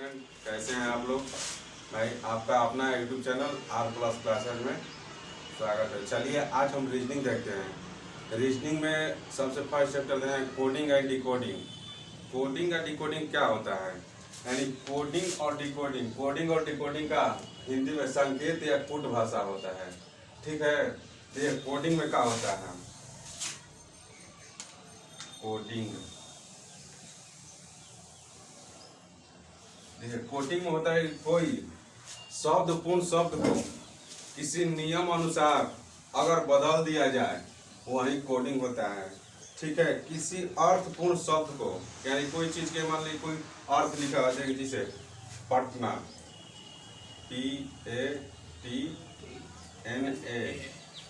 Student, कैसे हैं आप लोग। भाई आपका अपना यूट्यूब चैनल R+ क्लासेज में स्वागत है। चलिए आज हम रीजनिंग देखते हैं। रीजनिंग में सबसे फर्स्ट चैप्टर है कोडिंग एंड डिकोडिंग। कोडिंग या डिकोडिंग क्या होता है, यानी कोडिंग और डिकोडिंग। कोडिंग और डिकोडिंग का हिंदी में संकेत या कूट भाषा होता है, ठीक है। तो ये कोडिंग में क्या होता है, कोडिंग देखिए कोडिंग में होता है कोई शब्द पूर्ण शब्द को किसी नियम अनुसार अगर बदल दिया जाए वही कोडिंग होता है, ठीक है। किसी अर्थपूर्ण शब्द को, यानी कोई चीज के मान लीजिए कोई अर्थ लिखा है, जैसे पटना PATNA,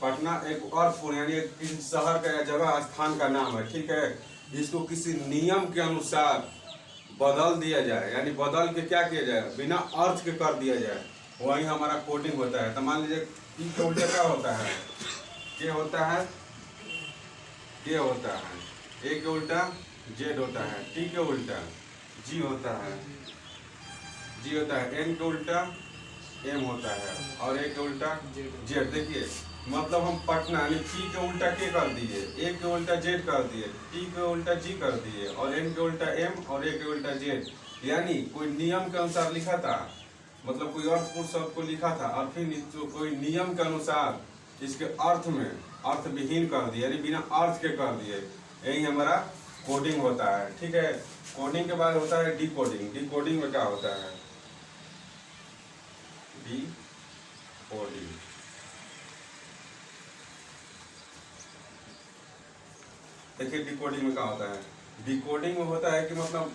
पटना एक अर्थपूर्ण यानी किसी शहर का या जगह स्थान का नाम है, ठीक है। जिसको किसी नियम के अनुसार बदल दिया जाए, यानी बदल के क्या किया जाए, बिना अर्थ के कर दिया जाए, वही हमारा कोडिंग होता है। तो मान लीजिए ई के उल्टा क्या होता है, के होता है, के होता है, ए के उल्टा जेड होता है, टी के उल्टा जी होता है, जी होता है, एन के उल्टा एम होता है और ए के उल्टा जेड। देखिए मतलब हम पटना यानी पी के उल्टा के कर दिए, ए के उल्टा जेड कर दिए, टी के उल्टा जी कर दिए और एन के उल्टा एम और ए के उल्टा जेड, यानी कोई नियम के अनुसार लिखा था, मतलब कोई अर्थपूर्ण शब्द को लिखा था और फिर तो कोई नियम के अनुसार इसके अर्थ में अर्थ विहीन कर दिए, यानी बिना अर्थ के कर दिए, यही हमारा कोडिंग होता है, ठीक है। कोडिंग के बाद होता है डिकोडिंग। डिकोडिंग में क्या होता है, डिकोडिंग देखिए डिकोडिंग में क्या होता है। डिकोडिंग में होता है कि मतलब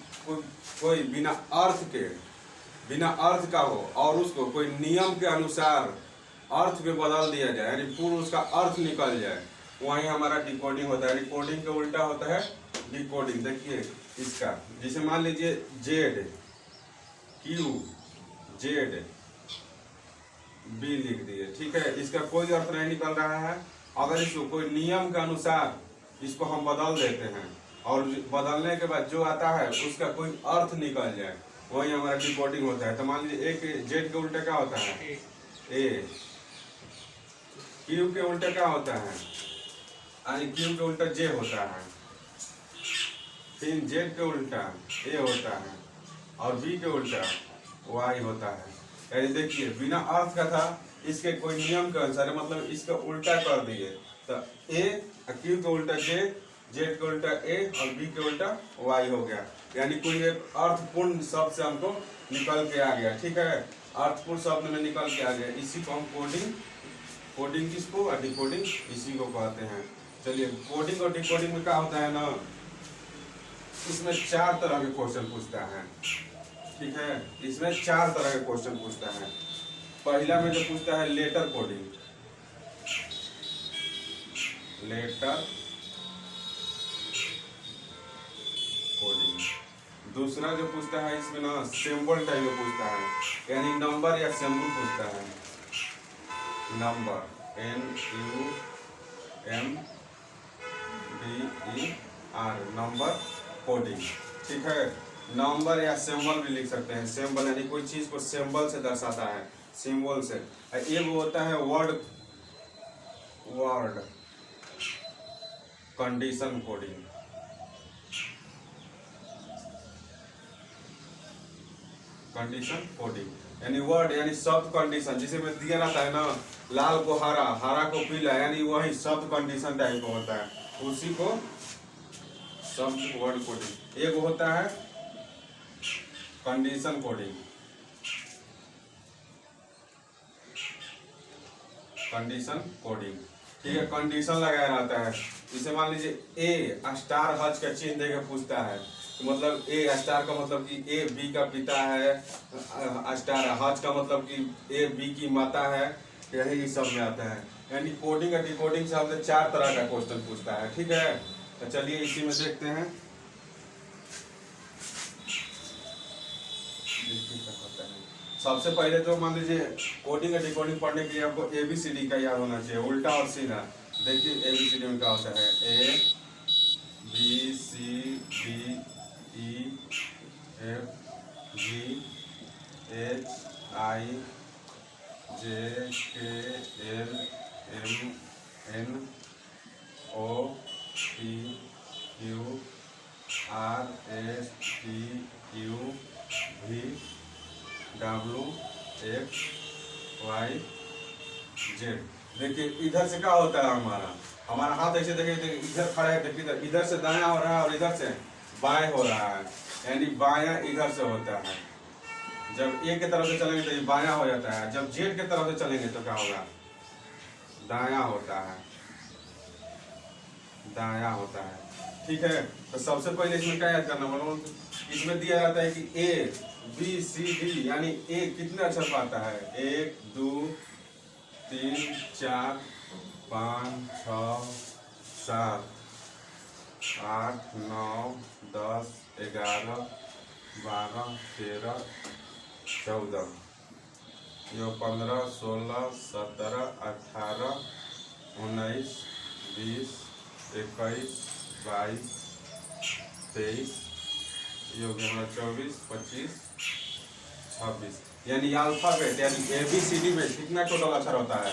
कोई बिना अर्थ का हो और उसको कोई नियम के अनुसार अर्थ में बदल दिया जाए, यानी पूर्ण उसका अर्थ निकल जाए, वही हमारा डिकोडिंग होता है। डिकोडिंग के उल्टा होता है डिकोडिंग। देखिए इसका जैसे मान लीजिए जेड क्यू जेड बी लिख दिए, ठीक है। इसका कोई अर्थ नहीं निकल रहा है। अगर इसको कोई नियम के अनुसार इसको हम बदल देते हैं और बदलने के बाद जो आता है उसका कोई अर्थ निकल जाए, वही हमारा डिकोडिंग होता है। तो मान लीजिए एक जेड के उल्टे क्या होता है, ए क्यू के उल्टे क्या होता है, यानी क्यू के उल्टा जे होता है, फिर जेड के उल्टा ए होता है और बी के उल्टा वाई होता है। यानी देखिए बिना अर्थ का था, इसके कोई नियम के अनुसार मतलब इसका उल्टा कर दिए, तो ए क्यू के उल्टा जे, जेड के उल्टा ए और बी के उल्टा वाई हो गया, यानी कोई एक अर्थपूर्ण शब्द से हमको निकल के आ गया, ठीक है। अर्थपूर्ण शब्द में निकल के आ गया, इसी को हम कोडिंग किसको और डिकोडिंग इसी को कहते हैं। चलिए कोडिंग और डिकोडिंग में क्या होता है ना, इसमें 4 तरह के क्वेश्चन पूछता है, ठीक है। इसमें 4 तरह के क्वेश्चन पूछता है। पहला में जो पूछता है लेटर कोडिंग, लेटर कोडिंग। दूसरा जो पूछता है इसमें ना सिंबल टाइप में पूछता है, यानी नंबर या सिंबल पूछता है, नंबर NUMBER नंबर कोडिंग, ठीक है। नंबर या सिंबल भी लिख सकते हैं। सिंबल यानी कोई चीज को सिंबल से दर्शाता है, सिंबल से। एक होता है word condition coding, condition coding यानी वर्ड यानी शब्द कंडीशन, जिसे में दिया रहता है ना लाल को हरा, हरा को पीला, यानी वही शब्द कंडीशन टाइप का होता है, उसी को शब्द वर्ड कोडिंग। एक होता है कंडीशन कोडिंग, कंडीशन कोडिंग, ठीक है। कंडीशन लगाया रहता है, जैसे मान लीजिए ए स्टार हज का चिन्ह देके पूछता है, तो मतलब ए स्टार का मतलब कि ए बी का पिता है, स्टार हज का मतलब कि ए बी की माता है, यही सब में आता है। यानी कोडिंग और डिकोडिंग से हमसे 4 तरह का क्वेश्चन पूछता है, ठीक है। तो चलिए इसी में देखते हैं। सबसे पहले तो मान लीजिए कोडिंग और डिकोडिंग पढ़ने के लिए आपको ABCD का याद होना चाहिए, उल्टा और सीधा। देखिए ABCD में क्या होता है, ABCDEFG RSTUVWXYZ। देखिए इधर से क्या होता है, हमारा हाथ ऐसे देखिए इधर खड़ा है, देखिए इधर से दायां हो रहा है और इधर से बाएं हो रहा है, यानी बायां इधर से होता है। जब ए के तरफ से चलेंगे तो ये बायां हो जाता है, जब जेड के तरफ से चलेंगे तो क्या होगा, दायां होता है, दायां होता है। ठीक है, तो सबसे पहले इसमें क्या याद करना, मतलब इसमें दिया जाता है कि ABCD, यानी ए कितने अक्षर पाता है, 1 2 3 4 5 6 7 8 9 10 11 12 13 14, यो 15 16 17 18 19 20 21 22 23, ये हो गया हमारा 24 25 26, यानी अल्फाबेट यानी ABCD में कितना टोटल अक्षर होता है,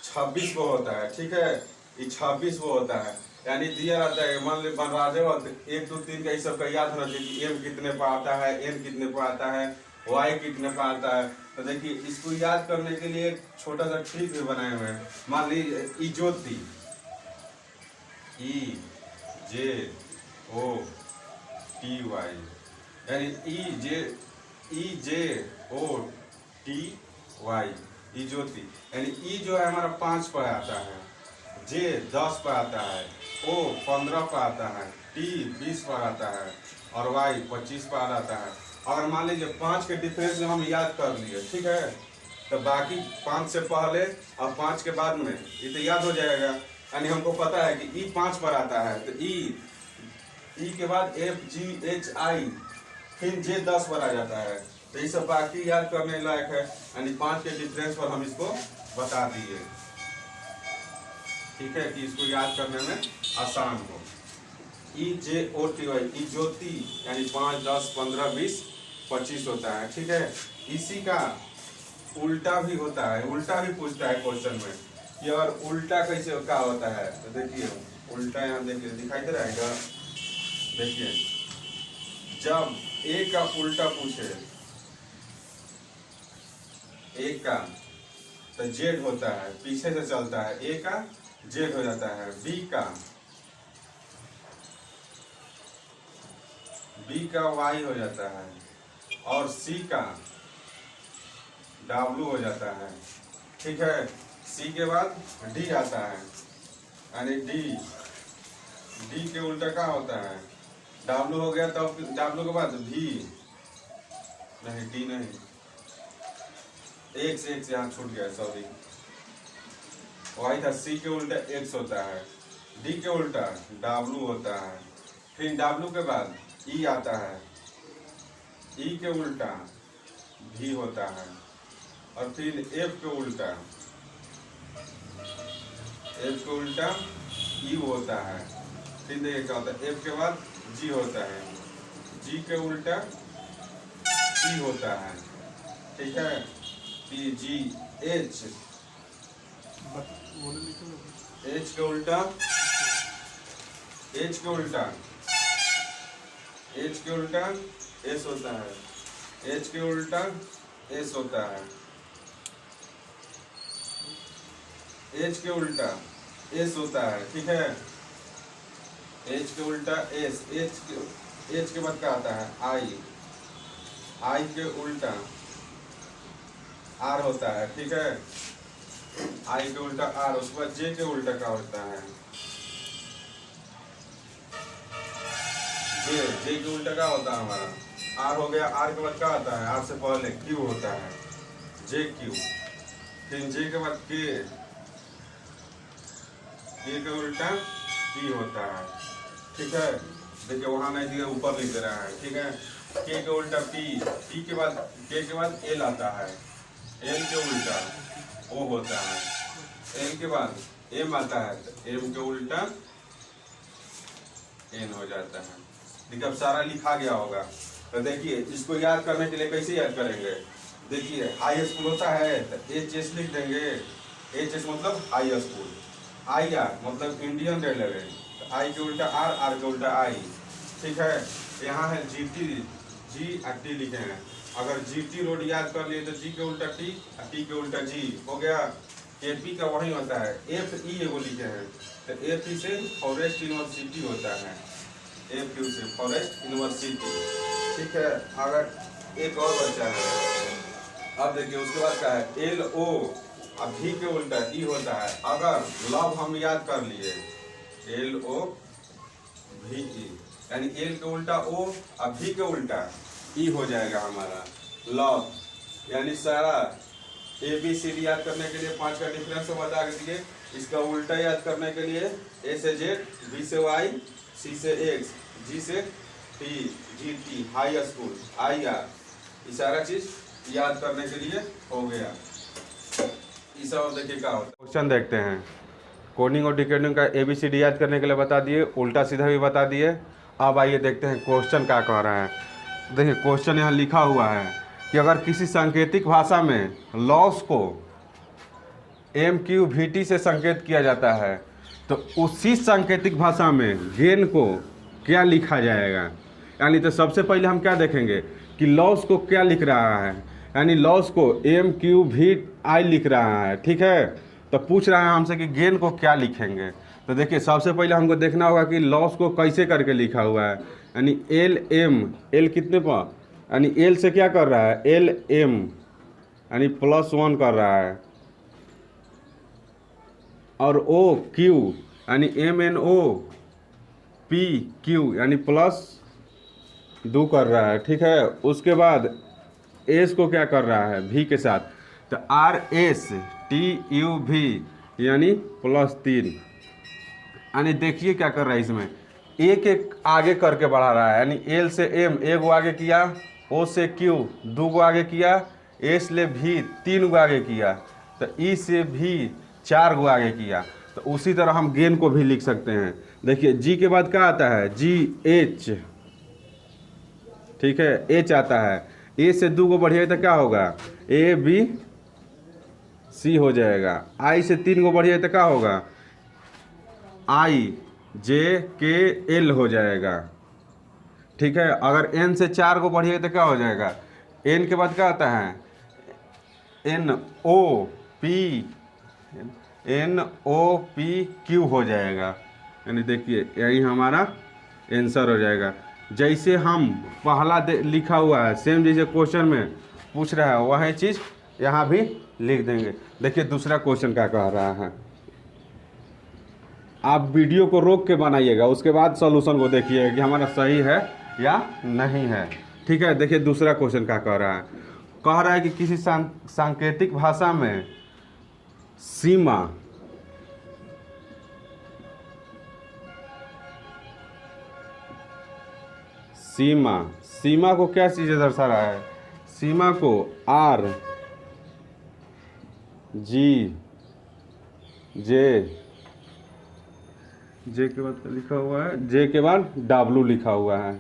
26 वो होता है। ठीक है, ये 26 वो होता है, यानी दिया रहता है, मान लीजिए बन रहा है 1 2 3 का ये सब का याद होना चाहिए कि M कितने पर आता है, N कितने पर आता है, Y कितने पर आता है। तो देखिए इसको याद करने के लिए एक छोटा सा ट्रिक भी बनाए हुए हैं। मान लीजिए इजोती, EJOTY, यानी EJOTY, इजोती, यानी ई जो है हमारा 5 पर आता है, J 10 पर आता है, O 15 पर आता है, T 20 पर आता है और Y 25 पर आता है। अगर मान लीजिए 5 के डिफरेंस में हम याद कर लिए, ठीक है, तो बाकी 5 से पहले और 5 के बाद में ये तो याद हो जाएगा। यानी हमको पता है कि ई 5 पर आता है, तो ई के बाद FGHI, फिर J 10 पर आ जाता है, तो ये सब बाकी याद करने लायक है। यानी 5 के डिफरेंस पर हम इसको बता दिए, ठीक है, कि इसको याद करने में आसान हो। EJOTY, इजोती, यानी 5 10 15 20 25 होता है। ठीक है, इसी का उल्टा भी होता है, उल्टा भी पूछता है क्वेश्चन में कि अगर उल्टा कैसे क्या होता है, तो देखिए उल्टा यहाँ देखिए दिखाई दे रहा है, देखिए जब ए का उल्टा पूछे, ए का तो जेड होता है, पीछे से चलता है, ए का जेड हो जाता है, बी का वाई हो जाता है और सी का डब्लू हो जाता है। ठीक है, सी के बाद डी आता है, यानी डी के उल्टा क्या होता है, डब्लू हो गया, तब डब्लू के बाद भी नहीं, डी नहीं, एक से यहाँ छूट गया, सॉरी, वाई था, सी के उल्टा एक्स होता है, डी के उल्टा डब्लू होता है, फिर डब्लू के बाद ई आता है, ई के उल्टा भी होता है और फिर एफ के उल्टा यू होता है। फिर देखिए क्या होता है, एफ के बाद जी होता है, जी के उल्टा सी होता है। ठीक है, पी जी एच, एच के उल्टा एस होता है, एच के उल्टा एस होता है, एच के उल्टा एस होता है। ठीक है, एच के उल्टा एस, एच के बाद क्या आता है, आई के उल्टा आर होता है। ठीक है, आई के उल्टा आर, उसके बाद जे के उल्टा क्या होता है, जे के उल्टा क्या होता है हमारा, आर हो गया, आर के बाद क्या आता है, आर से पहले क्यू होता है, जे क्यू, फिर जे के बाद के के उल्टा पी होता है। ठीक है, देखिए वहां नहीं दिया, ऊपर लिख दे रहा है। ठीक है, के उल्टा पी के बाद एल आता है, एल के उल्टा ओ होता है, एल के बाद एम आता है, तो एम के उल्टा एन हो जाता है। देखिए अब सारा लिखा गया होगा, तो देखिए इसको याद करने के लिए कैसे याद करेंगे, देखिए हाई स्कूल होता है तो HS लिख देंगे, HS मतलब हाई स्कूल, IR मतलब इंडियन रेलवे, तो आई के उल्टा आर, आर के उल्टा आई। ठीक है, यहाँ है जी टी, जी और टी लिखे हैं। अगर जी टी रोड याद कर लिए तो जी के उल्टा टी और टी के उल्टा जी हो गया। एपी का वही होता है, एफ ई एगो लिखे हैं तो एफ ई से फॉरेस्ट यूनिवर्सिटी होता है, एफ यू से फॉरेस्ट यूनिवर्सिटी। ठीक है, अगर एक और बच्चा है, अब देखिए उसके बाद क्या है, एल ओ, अब भी के उल्टा ई होता है। अगर लव हम याद कर लिए, एल ओ भी ई, यानी एल के उल्टा ओ और भी के उल्टा ई हो जाएगा हमारा लव। यानी सारा ए बी सी डी याद करने के लिए 5 का डिफरेंस बता दिए। इसका उल्टा याद करने के लिए ए से जेड, बी से वाई, सी से एक्स, जी से T, G T high school, I R, ये सारा चीज याद करने के लिए हो गया। इस और देखिए क्या होता है, क्वेश्चन देखते हैं। कोडिंग और डिकोडिंग का ABCD याद करने के लिए बता दिए, उल्टा सीधा भी बता दिए। अब आइए देखते हैं क्वेश्चन क्या कह रहा है। देखिए क्वेश्चन यहाँ लिखा हुआ है कि अगर किसी सांकेतिक भाषा में लॉस को MQVT से संकेत किया जाता है तो उसी सांकेतिक भाषा में गेन को क्या लिखा जाएगा। यानी तो सबसे पहले हम क्या देखेंगे कि लॉस को क्या लिख रहा है, यानी लॉस को MQVI लिख रहा है। ठीक है, तो पूछ रहा है हमसे कि गेन को क्या लिखेंगे। तो देखिए सबसे पहले हमको देखना होगा कि लॉस को कैसे करके लिखा हुआ है। यानी LM, L कितने पर, यानी L से क्या कर रहा है, LM यानी +1 कर रहा है, और OQ यानी MNOPQ यानी +2 कर रहा है। ठीक है, उसके बाद एस को क्या कर रहा है, भी के साथ, तो RSTUV यानी +3। यानी देखिए क्या कर रहा है, इसमें एक एक आगे करके बढ़ा रहा है। यानी एल से एम एक गो आगे किया, ओ से क्यू 2 गो आगे किया, एस ले भी 3 गो आगे किया, तो ई से भी 4 गो आगे किया। तो उसी तरह हम गेन को भी लिख सकते हैं। देखिए जी के बाद क्या आता है, GH। ठीक है, एच आता है, ए से 2 गो बढ़िया तो क्या होगा, ABC हो जाएगा। आई से 3 गो बढ़िया तो क्या होगा, IJKL हो जाएगा। ठीक है, अगर एन से 4 गो बढ़िया तो क्या हो जाएगा, एन के बाद क्या आता है, NOPQ हो जाएगा। यानी देखिए यही हमारा आंसर हो जाएगा। जैसे हम पहला लिखा हुआ है सेम जैसे क्वेश्चन में पूछ रहा है वही चीज़ यहाँ भी लिख देंगे। देखिए दूसरा क्वेश्चन क्या कह रहा है, आप वीडियो को रोक के बनाइएगा, उसके बाद सॉल्यूशन को देखिएगा कि हमारा सही है या नहीं है। ठीक है, देखिए दूसरा क्वेश्चन क्या कह रहा है कि किसी सांकेतिक भाषा में सीमा को क्या चीज़ दर्शा रहा है, सीमा को जे के बाद लिखा हुआ है, जे के बाद W लिखा हुआ है,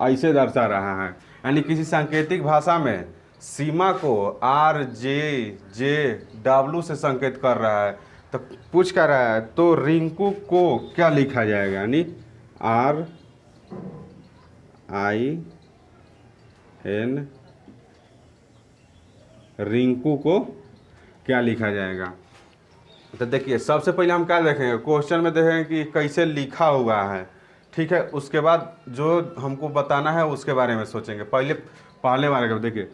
ऐसे दर्शा रहा है। यानी किसी सांकेतिक भाषा में सीमा को RJW से संकेत कर रहा है। तो पूछ कर रहा है तो रिंकू को क्या लिखा जाएगा, यानी RIN, रिंकू को क्या लिखा जाएगा। तो देखिए सबसे पहले हम क्या देखेंगे, क्वेश्चन में देखेंगे कि कैसे लिखा हुआ है। ठीक है, उसके बाद जो हमको बताना है उसके बारे में सोचेंगे। पहले बारे में देखिए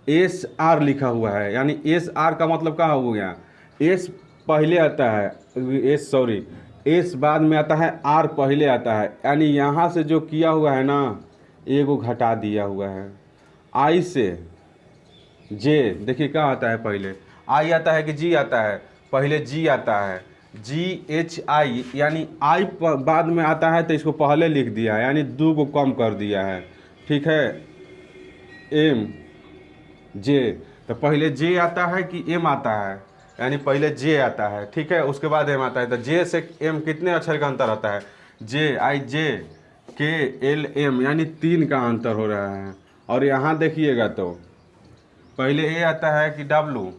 SR लिखा हुआ है, यानी SR का मतलब क्या हो गया, S पहले आता है, S बाद में आता है, R पहले आता है। यानी यहाँ से जो किया हुआ है ना, एगो घटा दिया हुआ है। I से J, देखिए क्या आता है, पहले I आता है कि G आता है, पहले G आता है, GHI, यानी I बाद में आता है तो इसको पहले लिख दिया है, यानी 2 को कम कर दिया है। ठीक है, MJ, तो पहले J आता है कि M आता है, यानी पहले J आता है। ठीक है, उसके बाद M आता है। तो J से M कितने अक्षर का अंतर आता है, JIJKLM, यानी 3 का अंतर हो रहा है। और यहाँ देखिएगा तो पहले A आता है कि W,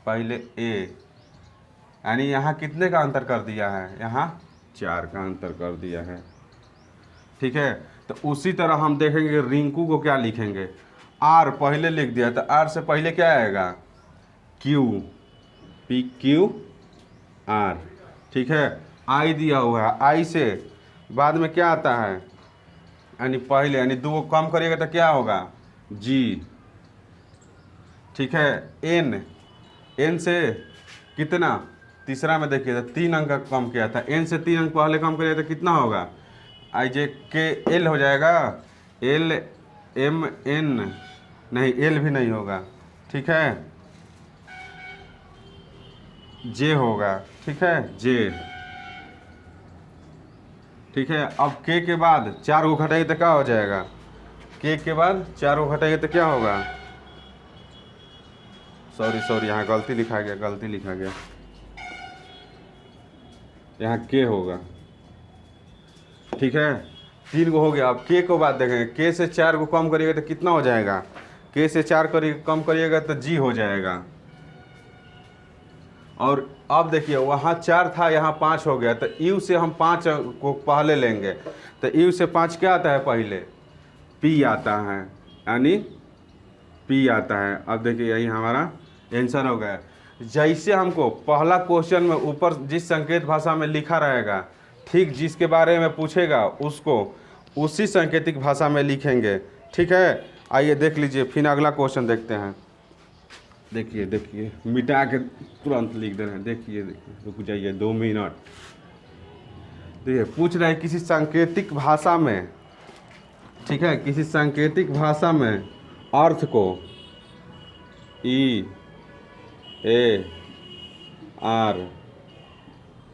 पहले A, यानी यहाँ कितने का अंतर कर दिया है, यहाँ 4 का अंतर कर दिया है। ठीक है, तो उसी तरह हम देखेंगे रिंकू को क्या लिखेंगे। आर पहले लिख दिया, तो आर से पहले क्या आएगा, क्यू, पी क्यू आर। ठीक है, आई दिया हुआ है, आई से बाद में क्या आता है, यानी पहले, यानी 2 को कम करिएगा तो क्या होगा, जी। ठीक है, एन, एन से कितना, तीसरा में देखिए तो 3 अंक का कम किया था, एन से 3 अंक पहले कम करिए तो कितना होगा, आई जे के एल हो जाएगा, एल एम एन, नहीं एल भी नहीं होगा। ठीक है, जे होगा। ठीक है, जे। ठीक है, अब के के बाद 4 को घटाइए तो क्या हो जाएगा, के के बाद 4 को घटाइए तो क्या होगा, सॉरी यहाँ गलती लिखा गया, यहाँ के होगा। ठीक है, 3 को हो गया। अब के को बात देखेंगे, के से 4 को कम करिएगा तो कितना हो जाएगा, के से 4 कम करिएगा तो जी हो जाएगा। और अब देखिए वहाँ 4 था, यहाँ 5 हो गया, तो यू से हम 5 को पहले लेंगे, तो यू से 5 क्या आता है पहले, पी आता है, यानी पी आता है। अब देखिए यही हमारा आंसर हो गया। जैसे हमको पहला क्वेश्चन में ऊपर जिस संकेत भाषा में लिखा रहेगा, ठीक जिसके बारे में पूछेगा उसको उसी सांकेतिक भाषा में लिखेंगे। ठीक है, आइए देख लीजिए, फिर अगला क्वेश्चन देखते हैं। देखिए मिटा के तुरंत लिख दे रहे हैं। देखिए रुक जाइए 2 मिनट। देखिए पूछ रहे हैं किसी सांकेतिक भाषा में, ठीक है, किसी सांकेतिक भाषा में अर्थ को ई ए आर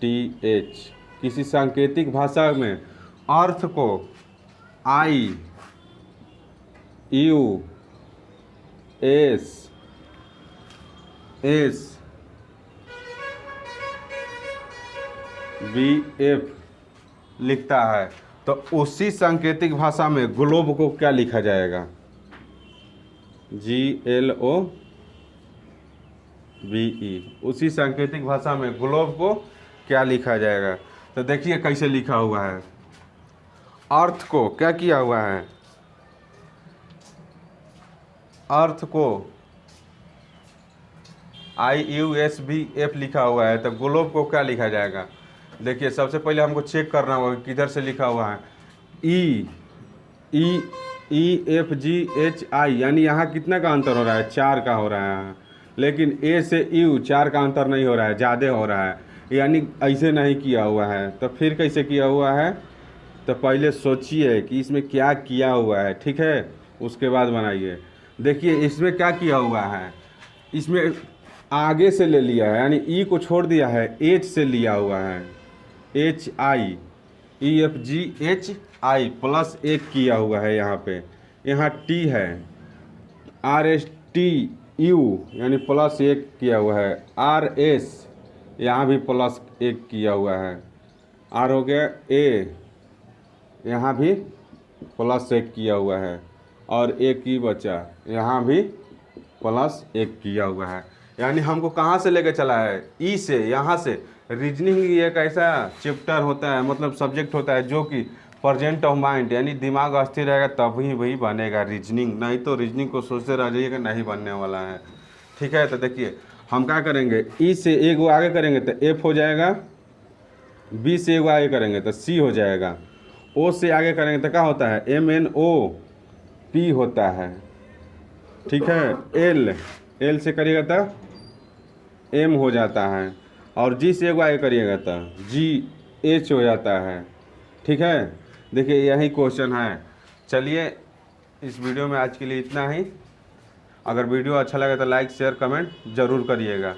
टी एच, किसी सांकेतिक भाषा में अर्थ को आई यू एस बी एफ लिखता है, तो उसी सांकेतिक भाषा में ग्लोब को क्या लिखा जाएगा, GLOBE। उसी सांकेतिक भाषा में ग्लोब को क्या लिखा जाएगा, तो देखिए कैसे लिखा हुआ है। अर्थ को क्या किया हुआ है, अर्थ को IUSBF लिखा हुआ है, तो ग्लोब को क्या लिखा जाएगा। देखिए सबसे पहले हमको चेक करना होगा किधर से लिखा हुआ है, EFGHI, यानी यहाँ कितना का अंतर हो रहा है, 4 का हो रहा है, लेकिन ए से यू 4 का अंतर नहीं हो रहा है, ज़्यादा हो रहा है, यानी ऐसे नहीं किया हुआ है। तो फिर कैसे किया हुआ है, तो पहले सोचिए कि इसमें क्या किया हुआ है, ठीक है, उसके बाद बनाइए। देखिए इसमें क्या किया हुआ है, इसमें आगे से ले लिया है, यानी ई को छोड़ दिया है, एच से लिया हुआ है, HIEFGHI प्लस 1 किया हुआ है यहाँ पे, यहाँ टी है, RSTU यानी प्लस 1 किया हुआ है, RS यहाँ भी प्लस 1 किया हुआ है, R हो गया A, यहाँ भी प्लस 1 किया हुआ है, और एक ही बचा, यहाँ भी प्लस 1 किया हुआ है। यानी हमको कहाँ से लेकर चला है, ई से, यहाँ से। रीजनिंग एक ऐसा चैप्टर होता है, मतलब सब्जेक्ट होता है जो कि प्रेजेंट ऑफ माइंड, यानी दिमाग अस्थिर रहेगा तभी वही बनेगा रीजनिंग, नहीं तो रीजनिंग को सोचते रह जाइएगा, नहीं बनने वाला है। ठीक है, तो देखिए हम क्या करेंगे, ई से एक वो आगे करेंगे तो एफ हो जाएगा, बी से एक वो आगे करेंगे तो सी हो जाएगा, ओ से आगे करेंगे तो क्या होता है, MNOP होता है। ठीक है, एल से करिएगा तो M हो जाता है, और जी से एक आगे करिएगा तो GH हो जाता है। ठीक है, देखिए यही क्वेश्चन है। चलिए इस वीडियो में आज के लिए इतना ही। अगर वीडियो अच्छा लगे तो लाइक शेयर कमेंट ज़रूर करिएगा।